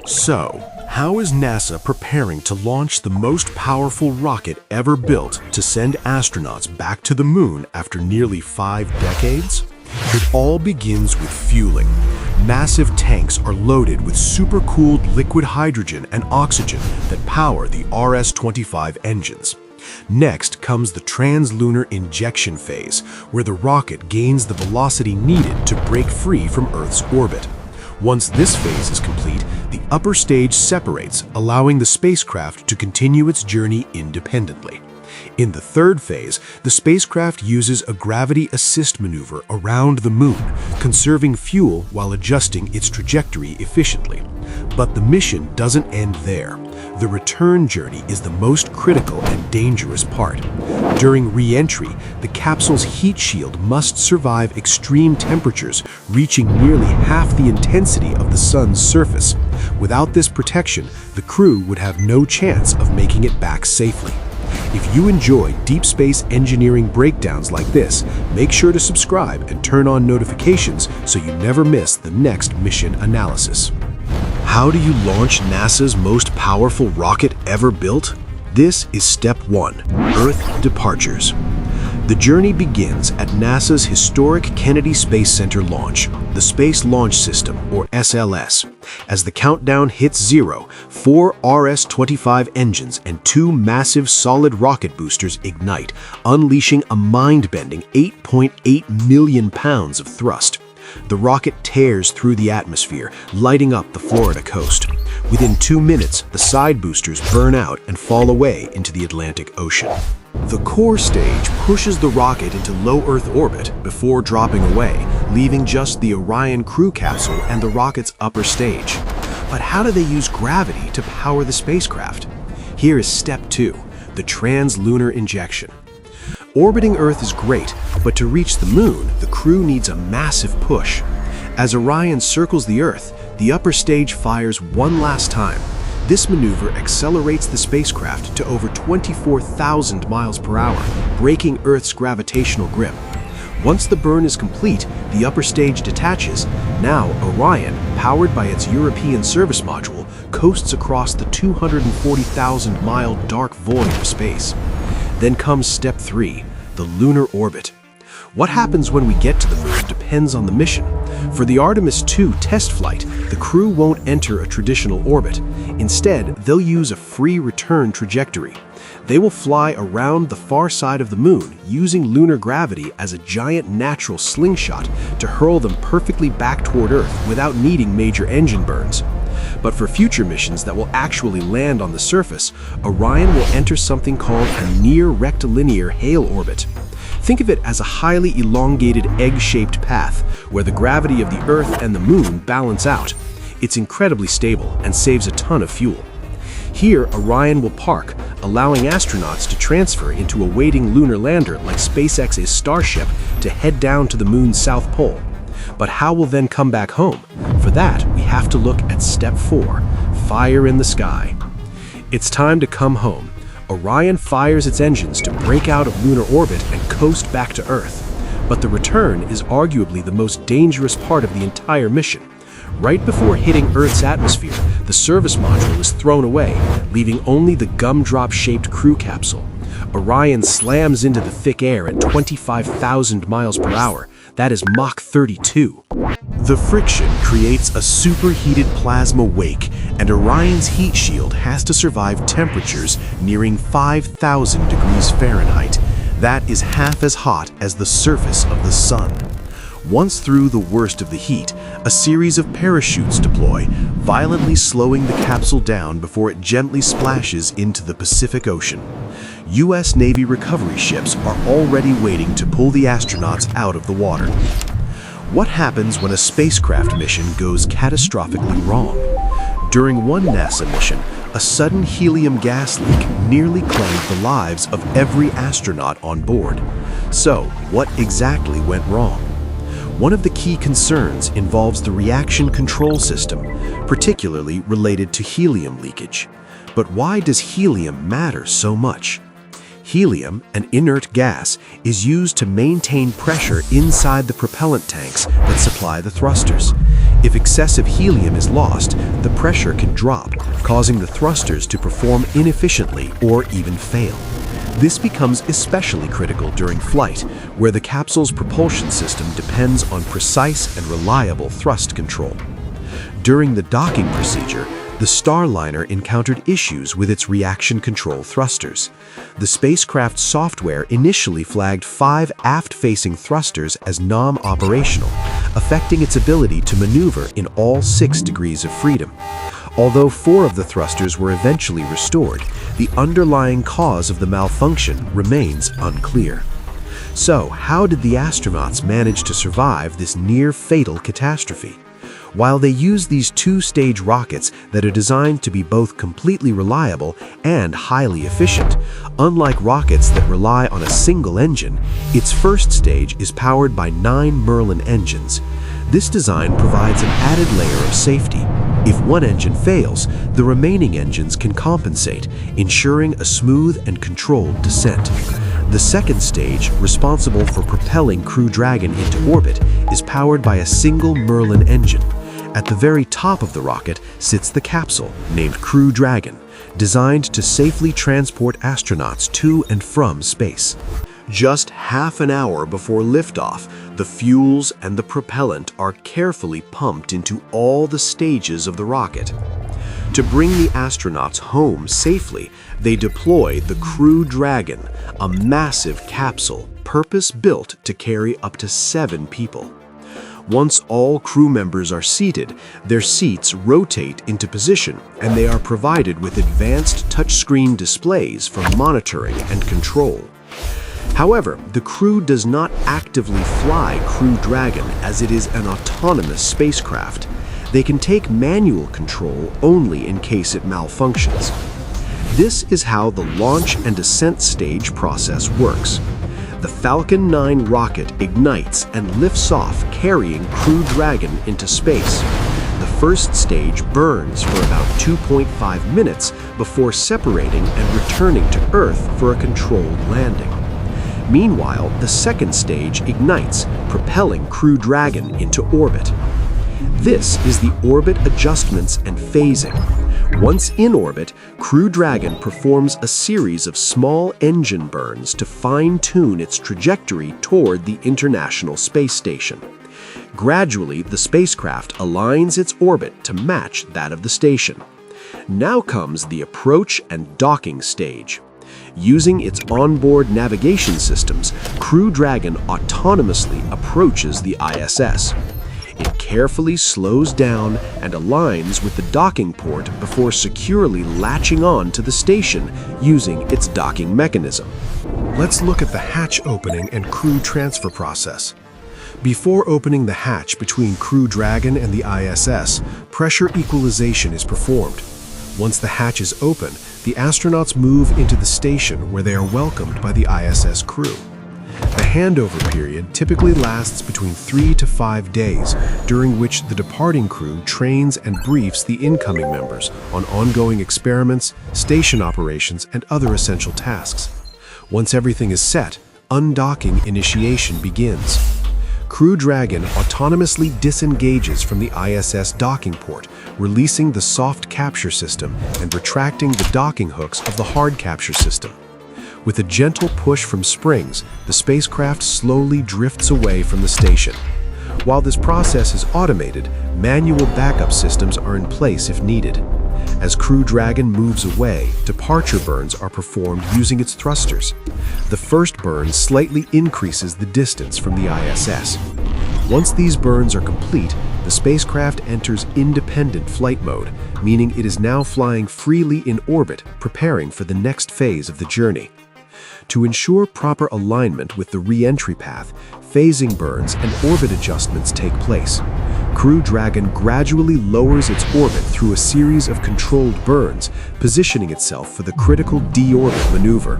So, how is NASA preparing to launch the most powerful rocket ever built to send astronauts back to the moon after nearly 5 decades? It all begins with fueling. Massive tanks are loaded with supercooled liquid hydrogen and oxygen that power the RS-25 engines. Next comes the trans-lunar injection phase, where the rocket gains the velocity needed to break free from Earth's orbit. Once this phase is complete, the upper stage separates, allowing the spacecraft to continue its journey independently. In the third phase, the spacecraft uses a gravity assist maneuver around the moon, conserving fuel while adjusting its trajectory efficiently. But the mission doesn't end there. The return journey is the most critical and dangerous part. During re-entry, the capsule's heat shield must survive extreme temperatures, reaching nearly half the intensity of the sun's surface. Without this protection, the crew would have no chance of making it back safely. If you enjoy deep space engineering breakdowns like this, make sure to subscribe and turn on notifications so you never miss the next mission analysis. How do you launch NASA's most powerful rocket ever built? This is step 1, Earth departures. The journey begins at NASA's historic Kennedy Space Center launch, the Space Launch System, or SLS. As the countdown hits 0, 4 RS-25 engines and 2 massive solid rocket boosters ignite, unleashing a mind-bending 8.8 million pounds of thrust. The rocket tears through the atmosphere, lighting up the Florida coast. Within 2 minutes, the side boosters burn out and fall away into the Atlantic Ocean. The core stage pushes the rocket into low Earth orbit before dropping away, leaving just the Orion crew capsule and the rocket's upper stage. But how do they use gravity to power the spacecraft? Here is step 2, the trans-lunar injection. Orbiting Earth is great, but to reach the moon, the crew needs a massive push. As Orion circles the Earth, the upper stage fires one last time. This maneuver accelerates the spacecraft to over 24,000 miles per hour, breaking Earth's gravitational grip. Once the burn is complete, the upper stage detaches. Now, Orion, powered by its European service module, coasts across the 240,000-mile dark void of space. Then comes step 3, the lunar orbit. What happens when we get to the moon depends on the mission. For the Artemis II test flight, the crew won't enter a traditional orbit. Instead, they'll use a free return trajectory. They will fly around the far side of the moon, using lunar gravity as a giant natural slingshot to hurl them perfectly back toward Earth without needing major engine burns. But for future missions that will actually land on the surface, Orion will enter something called a near-rectilinear halo orbit. Think of it as a highly elongated egg-shaped path where the gravity of the Earth and the Moon balance out. It's incredibly stable and saves a ton of fuel. Here, Orion will park, allowing astronauts to transfer into a waiting lunar lander like SpaceX's Starship to head down to the Moon's south pole. But how will then come back home? For that, we have to look at step 4, fire in the sky. It's time to come home. Orion fires its engines to break out of lunar orbit and coast back to Earth. But the return is arguably the most dangerous part of the entire mission. Right before hitting Earth's atmosphere, the service module is thrown away, leaving only the gumdrop-shaped crew capsule. Orion slams into the thick air at 25,000 miles per hour. That is Mach 32. The friction creates a superheated plasma wake, and Orion's heat shield has to survive temperatures nearing 5,000 degrees Fahrenheit. That is half as hot as the surface of the sun. Once through the worst of the heat, a series of parachutes deploy, violently slowing the capsule down before it gently splashes into the Pacific Ocean. U.S. Navy recovery ships are already waiting to pull the astronauts out of the water. What happens when a spacecraft mission goes catastrophically wrong? During one NASA mission, a sudden helium gas leak nearly claimed the lives of every astronaut on board. So, what exactly went wrong? One of the key concerns involves the reaction control system, particularly related to helium leakage. But why does helium matter so much? Helium, an inert gas, is used to maintain pressure inside the propellant tanks that supply the thrusters. If excessive helium is lost, the pressure can drop, causing the thrusters to perform inefficiently or even fail. This becomes especially critical during flight, where the capsule's propulsion system depends on precise and reliable thrust control. During the docking procedure, the Starliner encountered issues with its reaction control thrusters. The spacecraft's software initially flagged 5 aft-facing thrusters as non-operational, affecting its ability to maneuver in all 6 degrees of freedom. Although 4 of the thrusters were eventually restored, the underlying cause of the malfunction remains unclear. So, how did the astronauts manage to survive this near-fatal catastrophe? While they use these 2-stage rockets that are designed to be both completely reliable and highly efficient, unlike rockets that rely on a single engine, its first stage is powered by 9 Merlin engines. This design provides an added layer of safety. If one engine fails, the remaining engines can compensate, ensuring a smooth and controlled descent. The second stage, responsible for propelling Crew Dragon into orbit, is powered by a single Merlin engine. At the very top of the rocket sits the capsule, named Crew Dragon, designed to safely transport astronauts to and from space. Just half an hour before liftoff, the fuels and the propellant are carefully pumped into all the stages of the rocket. To bring the astronauts home safely, they deploy the Crew Dragon, a massive capsule purpose-built to carry up to 7 people. Once all crew members are seated, their seats rotate into position and they are provided with advanced touchscreen displays for monitoring and control. However, the crew does not actively fly Crew Dragon as it is an autonomous spacecraft. They can take manual control only in case it malfunctions. This is how the launch and descent stage process works. The Falcon 9 rocket ignites and lifts off, carrying Crew Dragon into space. The first stage burns for about 2.5 minutes before separating and returning to Earth for a controlled landing. Meanwhile, the second stage ignites, propelling Crew Dragon into orbit. This is the orbit adjustments and phasing. Once in orbit, Crew Dragon performs a series of small engine burns to fine-tune its trajectory toward the International Space Station. Gradually, the spacecraft aligns its orbit to match that of the station. Now comes the approach and docking stage. Using its onboard navigation systems, Crew Dragon autonomously approaches the ISS. It carefully slows down and aligns with the docking port before securely latching on to the station using its docking mechanism. Let's look at the hatch opening and crew transfer process. Before opening the hatch between Crew Dragon and the ISS, pressure equalization is performed. Once the hatch is open, the astronauts move into the station where they are welcomed by the ISS crew. The handover period typically lasts between 3 to 5 days, during which the departing crew trains and briefs the incoming members on ongoing experiments, station operations, and other essential tasks. Once everything is set, undocking initiation begins. Crew Dragon autonomously disengages from the ISS docking port, releasing the soft capture system and retracting the docking hooks of the hard capture system. With a gentle push from springs, the spacecraft slowly drifts away from the station. While this process is automated, manual backup systems are in place if needed. As Crew Dragon moves away, departure burns are performed using its thrusters. The first burn slightly increases the distance from the ISS. Once these burns are complete, the spacecraft enters independent flight mode, meaning it is now flying freely in orbit, preparing for the next phase of the journey. To ensure proper alignment with the re-entry path, phasing burns and orbit adjustments take place. Crew Dragon gradually lowers its orbit through a series of controlled burns, positioning itself for the critical deorbit maneuver.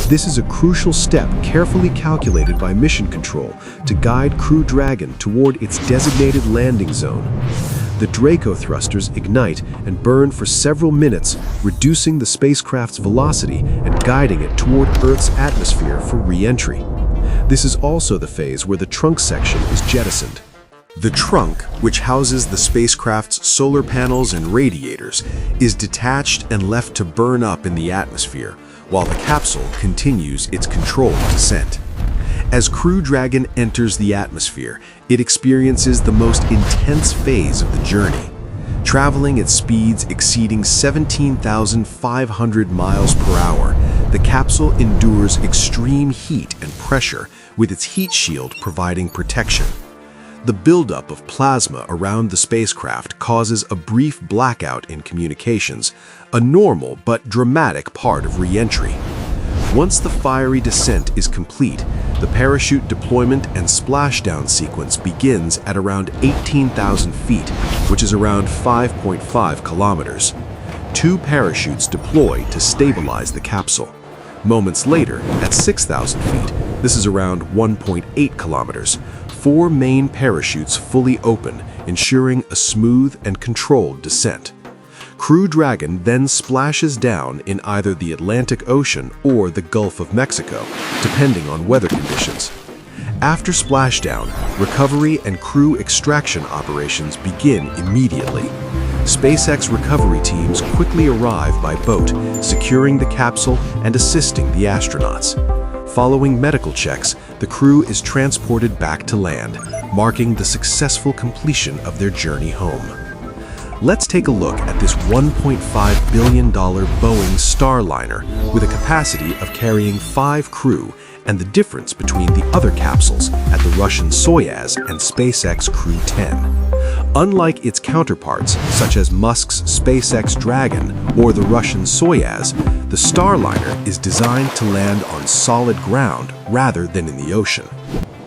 This is a crucial step carefully calculated by mission control to guide Crew Dragon toward its designated landing zone. The Draco thrusters ignite and burn for several minutes, reducing the spacecraft's velocity and guiding it toward Earth's atmosphere for re-entry. This is also the phase where the trunk section is jettisoned. The trunk, which houses the spacecraft's solar panels and radiators, is detached and left to burn up in the atmosphere, while the capsule continues its controlled descent. As Crew Dragon enters the atmosphere, it experiences the most intense phase of the journey. Traveling at speeds exceeding 17,500 miles per hour, the capsule endures extreme heat and pressure, with its heat shield providing protection. The buildup of plasma around the spacecraft causes a brief blackout in communications, a normal but dramatic part of re-entry. Once the fiery descent is complete, the parachute deployment and splashdown sequence begins at around 18,000 feet, which is around 5.5 kilometers. 2 parachutes deploy to stabilize the capsule. Moments later, at 6,000 feet, this is around 1.8 kilometers, 4 main parachutes fully open, ensuring a smooth and controlled descent. Crew Dragon then splashes down in either the Atlantic Ocean or the Gulf of Mexico, depending on weather conditions. After splashdown, recovery and crew extraction operations begin immediately. SpaceX recovery teams quickly arrive by boat, securing the capsule and assisting the astronauts. Following medical checks, the crew is transported back to land, marking the successful completion of their journey home. Let's take a look at this $1.5 billion Boeing Starliner with a capacity of carrying 5 crew and the difference between the other capsules at the Russian Soyuz and SpaceX Crew 10. Unlike its counterparts, such as Musk's SpaceX Dragon or the Russian Soyuz, the Starliner is designed to land on solid ground rather than in the ocean.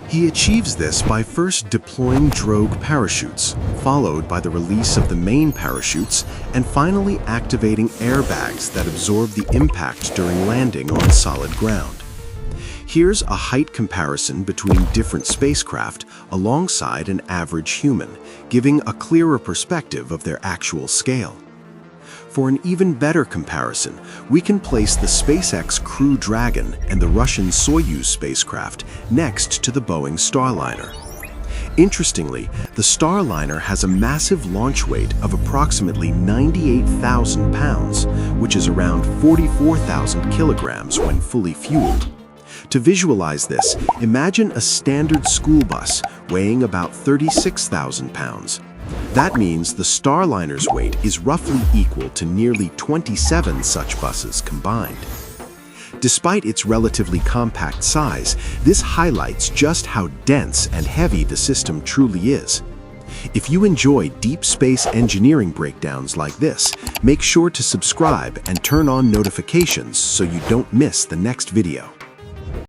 He achieves this by first deploying drogue parachutes, followed by the release of the main parachutes, and finally activating airbags that absorb the impact during landing on solid ground. Here's a height comparison between different spacecraft alongside an average human, giving a clearer perspective of their actual scale. For an even better comparison, we can place the SpaceX Crew Dragon and the Russian Soyuz spacecraft next to the Boeing Starliner. Interestingly, the Starliner has a massive launch weight of approximately 98,000 pounds, which is around 44,000 kilograms when fully fueled. To visualize this, imagine a standard school bus weighing about 36,000 pounds. That means the Starliner's weight is roughly equal to nearly 27 such buses combined. Despite its relatively compact size, this highlights just how dense and heavy the system truly is. If you enjoy deep space engineering breakdowns like this, make sure to subscribe and turn on notifications so you don't miss the next video.